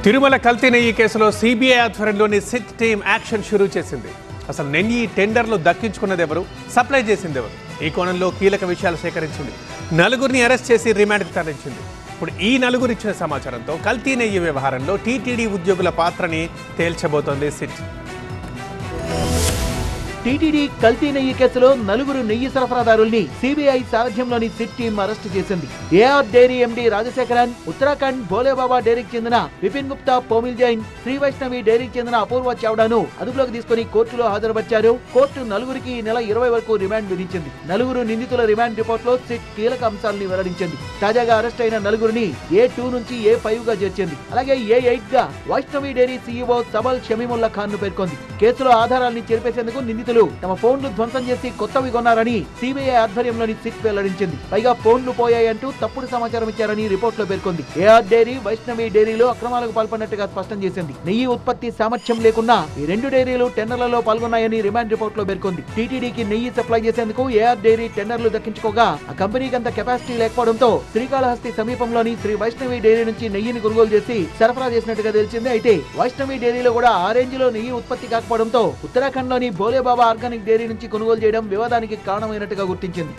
తిరుమల కల్తీ నెయ్యి కేసులో సిబిఐ ఆధ్వర్యంలోని సిట్ టీం యాక్షన్ షురూ చేసింది. అసలు నెయ్యి టెండర్లు దక్కించుకున్నది ఎవరు, సప్లై చేసింది ఎవరు, ఈ కోణంలో కీలక విషయాలు సేకరించింది. నలుగురిని అరెస్ట్ చేసి రిమాండ్కి తరలించింది. ఇప్పుడు ఈ నలుగురు ఇచ్చిన సమాచారంతో కల్తీ నెయ్యి వ్యవహారంలో టీటీడీ ఉద్యోగుల పాత్రని తేల్చబోతోంది సిట్. టీటీడీ కల్తీ నెయ్యి కేసులో నలుగురు నెయ్యి సరఫరాదారుల్ని సిబిఐ సారథ్యంలోని సిట్ టీం అరెస్టు చేసింది. AR dairy MD Rajasekaran, Uttarakhand Bhole డైరీకి చెందిన విపిన్ గుప్తా, పోమిల్ జైన్, శ్రీ వైష్ణవి డైరీకి చెందిన అపూర్వ చావ్డాను అదుపులోకి తీసుకుని కోర్టులో హాజరుపరిచారు. కోర్టు నలుగురికి ఈ నెల 20 వరకు రిమాండ్ విధించింది. నలుగురు నిందితుల రిమాండ్ రిపోర్ట్ లో సిట్ కీలక అంశాలను వెల్లడించింది. తాజాగా అరెస్ట్ అయిన నలుగురిని A2 నుంచి A5 గా చేర్చింది. అలాగే A8 గా వైష్ణవి డైరీ సీఈఓ సబల్ షమీముల్లా ఖాన్ ను పేర్కొంది. కేసులో ఆధారాల్ని చెరిపేసేందుకు నిందితులు తమ ఫోన్లు ధ్వంసం చేసి కొత్తవి కొన్నారని సిబిఐ ఆధ్వర్యంలోని సిట్ వెల్లడించింది. పైగా ఫోన్లు పోయాయంటూ తప్పుడు సమాచారం ఇచ్చారని రిపోర్ట్ లో పేర్కొంది. ఏఆర్ డైరీ, వైష్ణవి డైరీలో అక్రమాలకు పాల్పడినట్టుగా స్పష్టం చేసింది. నెయ్యి ఉత్పత్తి సామర్థ్యం లేకున్నా ఈ రెండు డైరీలు టెండర్లలో పాల్గొన్నాయని రిమాండ్ రిపోర్ట్ లో పేర్కొంది. టీటీడీకి నెయ్యి సప్లై చేసేందుకు ఏఆర్ డైరీ టెండర్లు దక్కించుకోగా ఆ కంపెనీకి అంత కెపాసిటీ లేకపోవడంతో శ్రీకాళహస్తి సమీపంలోని శ్రీ వైష్ణవి డైరీ నుంచి నెయ్యిని కొనుగోలు చేసి సరఫరా చేసినట్టుగా తెలిసింది. అయితే వైష్ణవి డైరీలో కూడా ఆ రేంజ్ లో నెయ్యి ఉత్పత్తి కాకపోవడంతో ఉత్తరాఖండ్ లోని భోలేబాబా ఆర్గానిక్ డైరీ నుంచి కొనుగోలు చేయడం వివాదానికి కారణమైనట్టుగా గుర్తించింది.